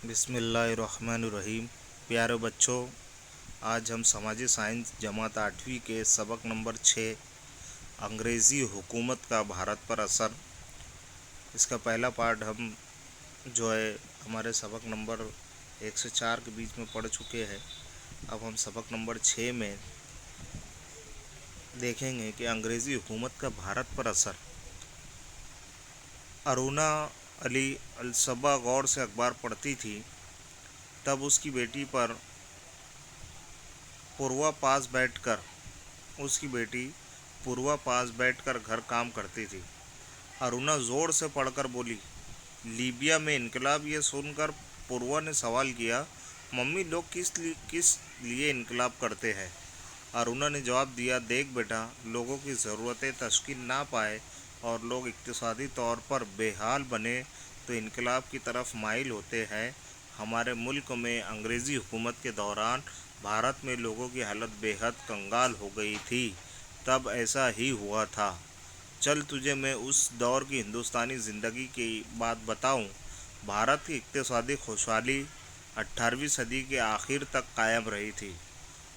बिस्मिल्लाहिर्रहमानिर्रहीम। प्यारे बच्चों, आज हम समाजी साइंस जमात 8वीं के सबक नंबर 6 अंग्रेज़ी हुकूमत का भारत पर असर, इसका पहला पार्ट हम जो है हमारे सबक नंबर 1 से 4 के बीच में पढ़ चुके हैं। अब हम सबक नंबर 6 में देखेंगे कि अंग्रेज़ी हुकूमत का भारत पर असर। अरुणा अली अलसबा गौर से अखबार पढ़ती थी, तब उसकी बेटी पूर्वा पास बैठकर घर काम करती थी। अरुणा ज़ोर से पढ़कर बोली, लीबिया में इनकलाब। ये सुनकर पूर्वा ने सवाल किया, मम्मी लोग किस लिए इनकलाब करते हैं? अरुणा ने जवाब दिया, देख बेटा, लोगों की ज़रूरतें तश्कील ना पाए और लोग इक्तिसादी तौर पर बेहाल बने तो इनकलाब की तरफ माइल होते हैं। हमारे मुल्क में अंग्रेज़ी हुकूमत के दौरान भारत में लोगों की हालत बेहद कंगाल हो गई थी। तब ऐसा ही हुआ था। चल तुझे मैं उस दौर की हिंदुस्तानी ज़िंदगी की बात बताऊं। भारत की इक्तिसादी खुशहाली 18वीं सदी के आखिर तक कायम रही थी।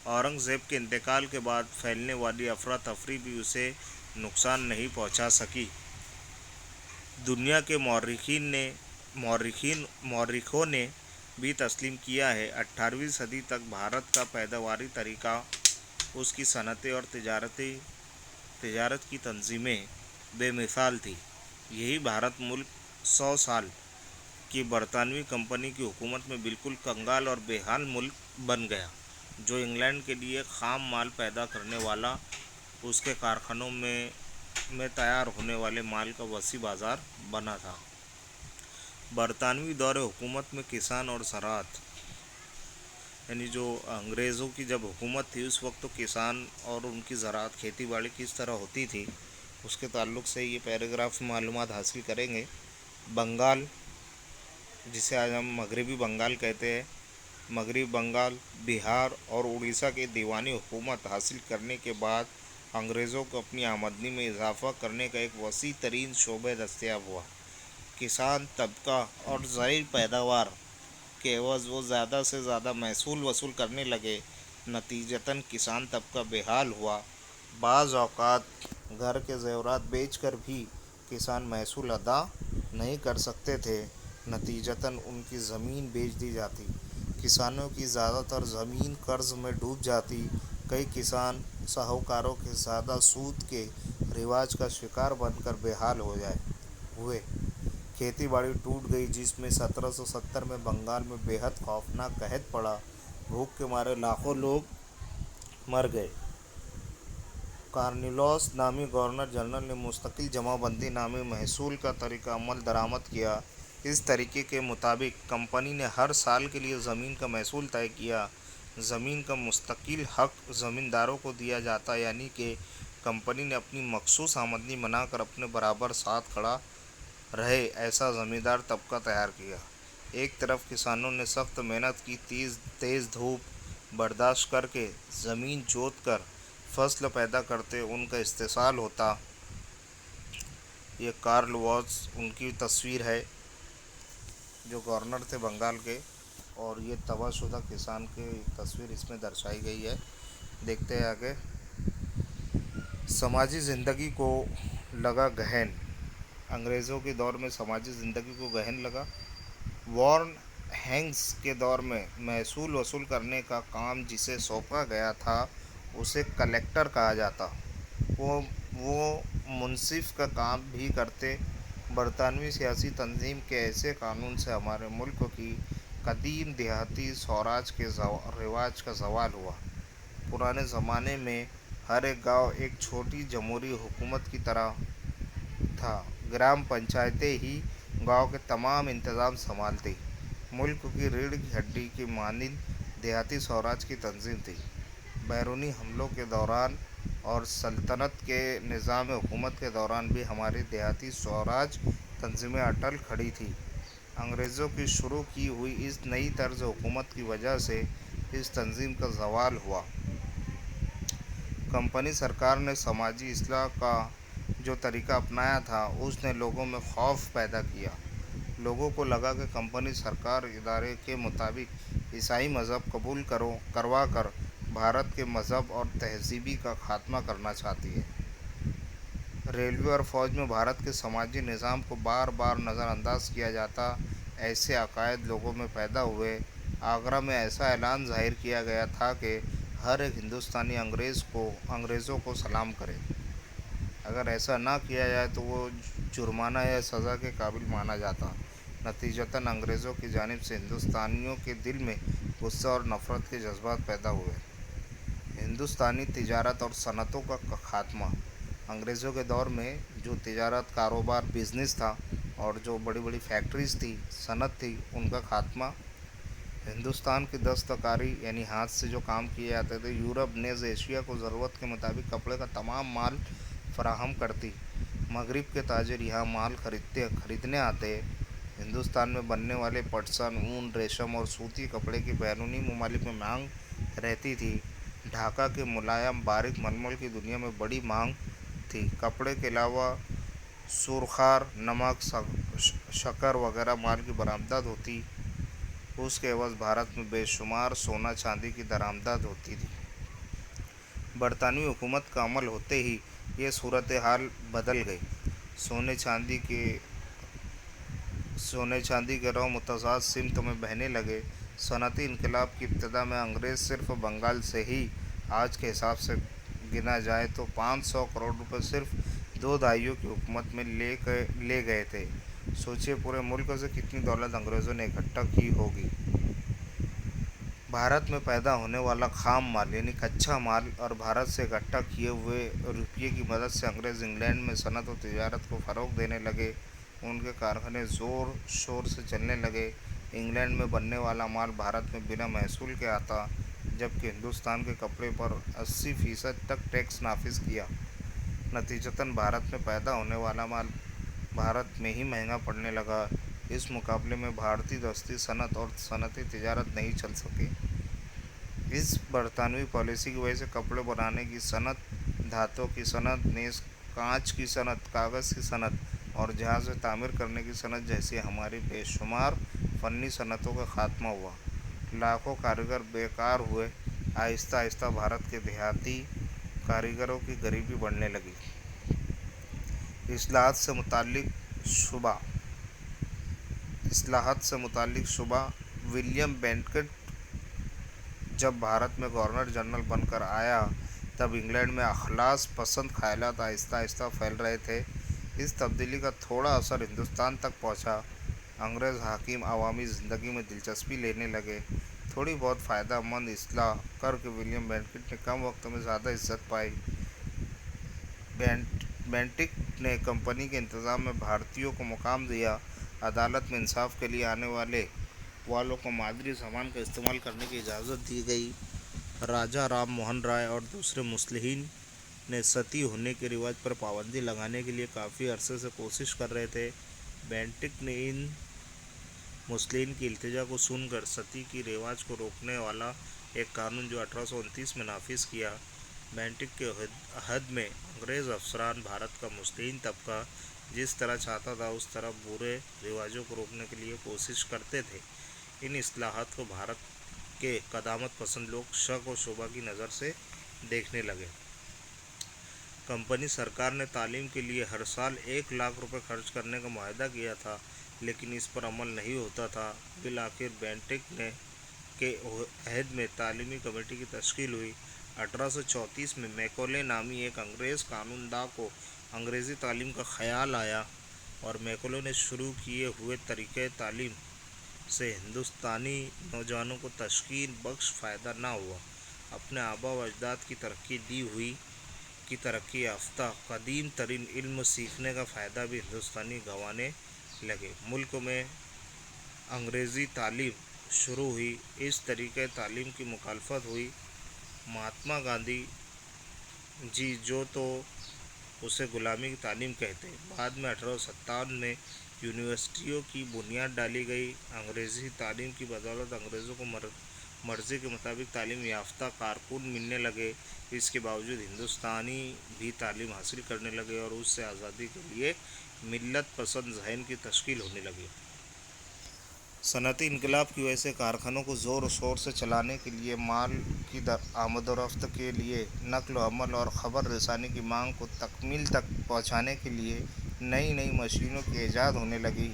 औरंगज़ेब के इंतकाल के बाद फैलने वाली अफरा तफरी भी उसे नुकसान नहीं पहुंचा सकी। दुनिया के मौर्रिखों ने भी तस्लीम किया है, 18वीं सदी तक भारत का पैदावारी तरीका, उसकी सनतें और तिजारत की तंजीमें बेमिसाल थी। यही भारत मुल्क 100 साल की बरतानवी कंपनी की हुकूमत में बिल्कुल कंगाल और बेहाल मुल्क बन गया, जो इंग्लैंड के लिए खाम माल पैदा करने वाला, उसके कारखानों में तैयार होने वाले माल का वसी बाज़ार बना था। बरतानवी दौर हुकूमत में किसान और ज़राअत, यानी जो अंग्रेज़ों की जब हुकूमत थी उस वक्त तो किसान और उनकी ज़राअत खेती बाड़ी किस तरह होती थी, उसके ताल्लुक़ से ये पैराग्राफ में मालूमात हासिल करेंगे। बंगाल, जिसे आज हम मगरबी बंगाल कहते हैं, मगरबी बंगाल, बिहार और उड़ीसा की दीवानी हुकूमत हासिल करने के बाद अंग्रेज़ों को अपनी आमदनी में इजाफ़ा करने का एक वसी तरीन शोबा दस्तयाब हुआ। किसान तबका और ज़रूरी पैदावार के एवज़ वो ज़्यादा से ज़्यादा महसूल वसूल करने लगे। नतीजतन किसान तबका बेहाल हुआ। बाज़ औक़ात घर के ज़ेवरात बेचकर भी किसान महसूल अदा नहीं कर सकते थे। नतीजतन उनकी ज़मीन बेच दी जाती। किसानों की ज़्यादातर ज़मीन कर्ज़ में डूब जाती। कई किसान साहूकारों के ज़्यादा सूद के रिवाज का शिकार बनकर बेहाल हुए। खेती बाड़ी टूट गई, जिसमें 1770 में बंगाल में बेहद खौफनाक कहत पड़ा। भूख के मारे लाखों लोग मर गए। कार्निलोस नामी गवर्नर जनरल ने मुस्तकिल जमाबंदी नामी महसूल का तरीका अमल दरामद किया। इस तरीके के मुताबिक कंपनी ने हर साल के लिए ज़मीन का महसूल तय किया। ज़मीन का मुस्तकिल हक़ ज़मींदारों को दिया जाता, यानी कि कंपनी ने अपनी मखसूस आमदनी बनाकर अपने बराबर साथ खड़ा रहे ऐसा ज़मींदार तबका तैयार किया। एक तरफ किसानों ने सख्त मेहनत की, तेज़ धूप बर्दाश्त करके ज़मीन जोत कर फसल पैदा करते, उनका इस्तेसाल होता। ये कार्ल वॉज उनकी तस्वीर है, जो गवर्नर थे बंगाल के, और ये तबाहशुदा किसान की तस्वीर इसमें दर्शाई गई है। देखते हैं आगे। समाजी ज़िंदगी को लगा गहन। अंग्रेज़ों के दौर में समाजी ज़िंदगी को गहन लगा। वॉर्न हैंग्स के दौर में महसूल वसूल करने का काम जिसे सौंपा गया था उसे कलेक्टर कहा जाता। वो मुंसिफ का काम भी करते। बरतानवी सियासी तंजीम के ऐसे कानून से हमारे मुल्क की कदीम देहाती स्वराज के रिवाज का ज़वाल हुआ। पुराने ज़माने में हर एक गांव एक छोटी जमहूरी हुकूमत की तरह था। ग्राम पंचायतें ही गांव के तमाम इंतज़ाम संभालती। मुल्क की रीढ़ की हड्डी की मानिंद देहाती स्वराज की तंजीम थी। बैरूनी हमलों के दौरान और सल्तनत के निज़ाम हुकूमत के दौरान भी हमारी देहाती स्वराज तंजीमें अटल खड़ी थी। अंग्रेज़ों की शुरू की हुई इस नई तर्ज हुकूमत की वजह से इस तंजीम का ज़वाल हुआ। कंपनी सरकार ने समाजी इस्लाह का जो तरीका अपनाया था, उसने लोगों में खौफ पैदा किया। लोगों को लगा कि कंपनी सरकार इदारे के मुताबिक ईसाई मज़हब कबूल करवा कर भारत के मज़हब और तहज़ीबी का खात्मा करना चाहती है। रेलवे और फ़ौज में भारत के समाजी निज़ाम को बार बार नज़रअंदाज किया जाता, ऐसे अकायद लोगों में पैदा हुए। आगरा में ऐसा ऐलान ज़ाहिर किया गया था कि हर एक हिंदुस्तानी अंग्रेज़ों को सलाम करे। अगर ऐसा ना किया जाए तो वो जुर्माना या सज़ा के काबिल माना जाता। नतीजतन अंग्रेज़ों की जानिब से हिंदुस्तानियों के दिल में गुस्सा और नफ़रत के जज्बात पैदा हुए। हिंदुस्तानी तिजारत और सनतों का खात्मा। अंग्रेज़ों के दौर में जो तिजारत, कारोबार, बिज़नेस था और जो बड़ी बड़ी फैक्ट्रीज़ थी, सनत थी, उनका खात्मा। हिंदुस्तान की दस्तकारी यानी हाथ से जो काम किए जाते थे, यूरोप नेज़ एशिया को ज़रूरत के मुताबिक कपड़े का तमाम माल फराहम करती। मगरिब के ताजिर यहाँ माल खरीदने आते। हिंदुस्तान में बनने वाले पटसन, ऊन, रेशम और सूती कपड़े की बैरूनी ममालिक में मांग रहती थी। ढाका के मुलायम बारीक मलमल की दुनिया में बड़ी मांग थी। कपड़े के अलावा सुरखार, नमक, शक्कर वगैरह माल की बरामदात होती। उसके एवज़ भारत में बेशुमार सोना चांदी की दरामदात होती थी। बरतानवी हुकूमत का अमल होते ही ये सूरत हाल बदल गई। सोने चांदी के रौ मुतज़ाद सिमत में बहने लगे। सनती इनकलाब की इब्तिदा में अंग्रेज़ सिर्फ बंगाल से ही आज के हिसाब से गिना जाए तो 500 करोड़ रुपए सिर्फ 2 दहाइयों की हुकूमत में ले गए थे। सोचिए पूरे मुल्क से कितनी दौलत अंग्रेज़ों ने इकट्ठा की होगी। भारत में पैदा होने वाला खाम माल यानी कच्चा माल और भारत से इकट्ठा किए हुए रुपये की मदद से अंग्रेज़ इंग्लैंड में सनत और तिजारत को फ़रोग़ देने लगे। उनके कारखाने ज़ोर शोर से चलने लगे। इंग्लैंड में बनने वाला माल भारत में बिना महसूल के आता, जबकि हिंदुस्तान के कपड़े पर 80% तक टैक्स नाफिज किया। नतीजतन भारत में पैदा होने वाला माल भारत में ही महंगा पड़ने लगा। इस मुकाबले में भारतीय दस्ती सनत और सनती तिजारत नहीं चल सके। इस बरतानवी पॉलिसी की वजह से कपड़े बनाने की सनत, धातों की सनत, नेज़ कांच की सनत, कागज़ की सनत और जहाज़ तामीर करने की सनत जैसी हमारी बेशुमार फ़नी सनतों का खात्मा हुआ। लाखों कारीगर बेकार हुए। आहिस्ता आहिस्ता भारत के देहाती कारीगरों की गरीबी बढ़ने लगी। इस्लाहात से मुताल्लिक़ शुबा। विलियम बेंटिक जब भारत में गवर्नर जनरल बनकर आया तब इंग्लैंड में अखलास पसंद ख़यालात आहिस्ता आहिस्ता फैल रहे थे। इस तब्दीली का थोड़ा असर हिंदुस्तान तक पहुंचा। अंग्रेज़ हाकिम अवामी ज़िंदगी में दिलचस्पी लेने लगे। थोड़ी बहुत फ़ायदा मंद इस्लाह करके विलियम बेंटिक ने कम वक्त में ज़्यादा इज़्ज़त पाई। बेंटिक ने कंपनी के इंतज़ाम में भारतीयों को मुकाम दिया। अदालत में इंसाफ के लिए आने वालों को मादरी सामान का इस्तेमाल करने की इजाज़त दी गई। राजा राम मोहन राय और दूसरे मुस्लिहीन ने सती होने के रिवाज पर पाबंदी लगाने के लिए काफ़ी अरसे से कोशिश कर रहे थे। बेंटिक ने इन मुस्लिम की इल्तिजा को सुनकर सती की रिवाज को रोकने वाला एक कानून जो 1829 में नाफिज किया। बेंटिक के अहद में अंग्रेज़ अफसरान भारत का मुस्लिम तबका जिस तरह चाहता था उस तरह बुरे रिवाजों को रोकने के लिए कोशिश करते थे। इन इस्लाहात को भारत के कदामत पसंद लोग शक और शुबा की नज़र से देखने लगे। कंपनी सरकार ने तालीम के लिए हर साल 1 लाख रुपए खर्च करने का मुआहदा किया था, लेकिन इस पर अमल नहीं होता था। बिल आखिर बेंटिक के अहद में तालीमी कमेटी की तश्कील हुई। 1834 में मैकॉले नामी एक अंग्रेज़ कानूनदा को अंग्रेज़ी तालीम का ख्याल आया और मैकॉले ने शुरू किए हुए तरीक़े तालीम से हिंदुस्तानी नौजवानों को तश्कील बख्श फ़ायदा ना हुआ। अपने आबा व अजदाद की तरक्की याफ्ता कदीम तरीन इल्म सीखने का फ़ायदा भी हिंदुस्तानी गंवाने लगे। मुल्क में अंग्रेज़ी तालीम शुरू हुई। इस तरीक़े तालीम की मुखालफत हुई। महात्मा गांधी जी जो तो उसे ग़ुलामी की तालीम कहते। बाद में 1857 में यूनिवर्सिटियों की बुनियाद डाली गई। अंग्रेज़ी तालीम की बदौलत अंग्रेज़ों को मर्ज़ी के मुताबिक तालीम याफ्ता कारकुन मिलने लगे। इसके बावजूद हिंदुस्तानी भी तालीम हासिल करने लगे और उससे आज़ादी के लिए मिल्लत पसंद ज़हन की तश्कील होने लगी। صنعتی انقلاب کی وجہ سے کارخانوں کو زور و شور سے چلانے کے لیے، مال کی آمد و رفت کے لیے، نقل و حمل اور خبر رسانی کی مانگ کو تکمیل تک پہنچانے کے لیے نئی نئی مشینوں کی ایجاد ہونے لگی۔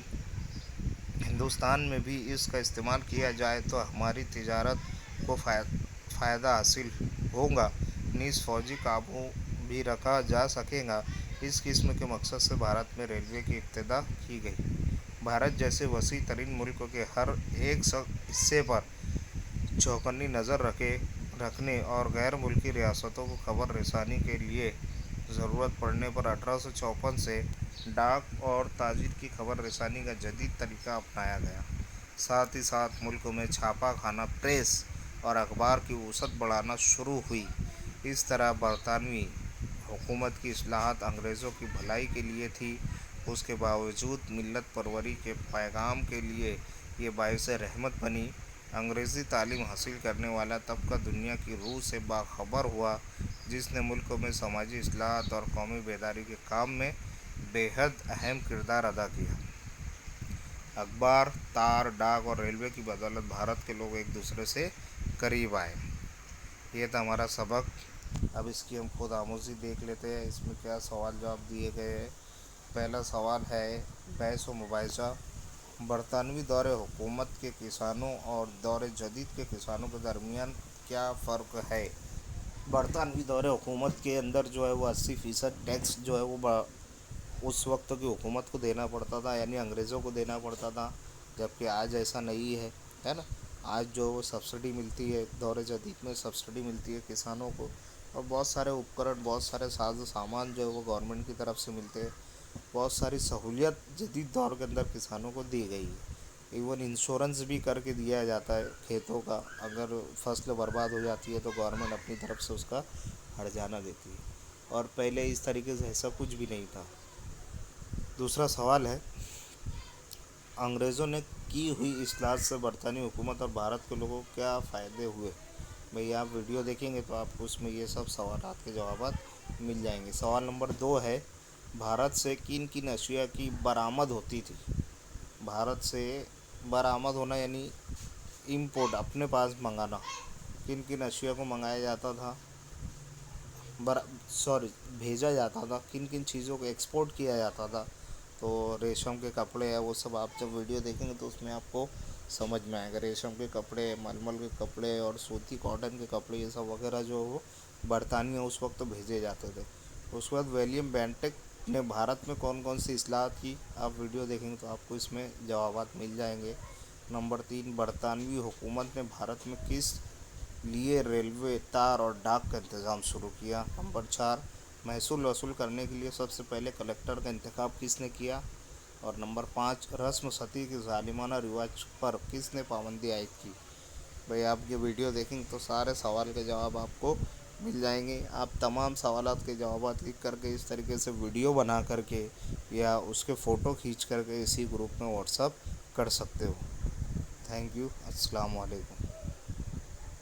ہندوستان میں بھی اس کا استعمال کیا جائے تو ہماری تجارت کو فائدہ حاصل ہوگا، نیز فوجی قابو بھی رکھا جا سکے گا۔ اس قسم کے مقصد سے بھارت میں ریلوے کی ابتدا کی گئی۔ بھارت جیسے وسیع ترین ملک کے ہر ایک حصے پر چوکسی نظر رکھنے اور غیر ملکی ریاستوں کو خبر رسانی کے لیے ضرورت پڑنے پر 1854 سے ڈاک اور تاجر کی خبر رسانی کا جدید طریقہ اپنایا گیا۔ ساتھ ہی ساتھ ملک میں چھاپا خانہ پریس اور اخبار کی وسعت بڑھنا شروع ہوئی۔ اس طرح برطانوی حکومت کی اصلاحات انگریزوں کی بھلائی کے لیے تھی، اس کے باوجود ملت پروری کے پیغام کے لیے یہ باعث رحمت بنی۔ انگریزی تعلیم حاصل کرنے والا طبقہ دنیا کی روح سے باخبر ہوا، جس نے ملک میں سماجی اصلاحات اور قومی بیداری کے کام میں بے حد اہم کردار ادا کیا۔ اخبار، تار، ڈاک اور ریلوے کی بدولت بھارت کے لوگ ایک دوسرے سے قریب آئے۔ یہ تھا ہمارا سبق۔ اب اس کی ہم خود آموزی دیکھ لیتے ہیں۔ اس میں کیا سوال جواب دیے گئے ہیں۔ پہلا سوال ہے بحث و مباحثہ۔ برطانوی دور حکومت کے کسانوں اور دور جدید کے کسانوں کے درمیان کیا فرق ہے؟ برطانوی دور حکومت کے اندر جو ہے وہ 80% ٹیکس جو ہے وہ اس وقت کی حکومت کو دینا پڑتا تھا، یعنی انگریزوں کو دینا پڑتا تھا، جبکہ آج ایسا نہیں ہے نا۔ آج جو وہ سبسڈی ملتی ہے، دور جدید میں سبسڈی ملتی ہے کسانوں کو، اور بہت سارے اپکرن، بہت سارے ساز و سامان جو ہے وہ گورنمنٹ کی طرف سے ملتے ہیں۔ بہت ساری سہولیت جدید دور کے اندر کسانوں کو دی گئی ہے۔ ایون انشورنس بھی کر کے دیا جاتا ہے کھیتوں کا، اگر فصل برباد ہو جاتی ہے تو گورنمنٹ اپنی طرف سے اس کا ہرجانہ دیتی ہے، اور پہلے اس طریقے سے ایسا کچھ بھی نہیں تھا۔ دوسرا سوال ہے انگریزوں نے کی ہوئی اصلاحات سے برطانوی حکومت اور بھارت کے لوگوں کو کیا فائدے ہوئے؟ بھئی آپ ویڈیو دیکھیں گے تو آپ کو اس میں یہ سب سوالات کے جوابات مل جائیں گے۔ سوال نمبر 2 ہے بھارت سے کن کن اشیاء کی برآمد ہوتی تھی؟ بھارت سے برآمد ہونا یعنی امپورٹ، اپنے پاس منگانا۔ کن کن اشیاء کو منگایا جاتا تھا، بھیجا جاتا تھا، کن کن چیزوں کو ایکسپورٹ کیا جاتا تھا؟ تو ریشم کے کپڑے ہیں، وہ سب آپ جب ویڈیو دیکھیں گے تو اس میں آپ کو سمجھ میں آئے گا۔ ریشم کے کپڑے، ململ کے کپڑے اور سوتی کاٹن کے کپڑے، یہ سب وغیرہ جو وہ برطانیہ اس وقت بھیجے جاتے تھے۔ اس کے بعد ولیم بینٹک نے بھارت میں کون کون سی اصلاحات کی؟ آپ ویڈیو دیکھیں گے تو آپ کو اس میں جوابات مل جائیں گے۔ نمبر 3 برطانوی حکومت نے بھارت میں کس لیے ریلوے، تار اور ڈاک کا انتظام شروع کیا؟ نمبر 4 محصول وصول کرنے کے لیے سب سے پہلے کلکٹر کا انتخاب کس نے کیا؟ اور نمبر 5 رسم ستی کے ظالمانہ رواج پر کس نے پابندی عائد کی؟ بھئی آپ یہ ویڈیو دیکھیں گے تو سارے سوال کے جواب آپ کو مل جائیں گے۔ آپ تمام سوالات کے جوابات لکھ کر کے اس طریقے سے ویڈیو بنا کر کے یا اس کے فوٹو کھینچ کر کے اسی گروپ میں واٹس اپ کر سکتے ہو۔ تھینک یو، السلام علیکم۔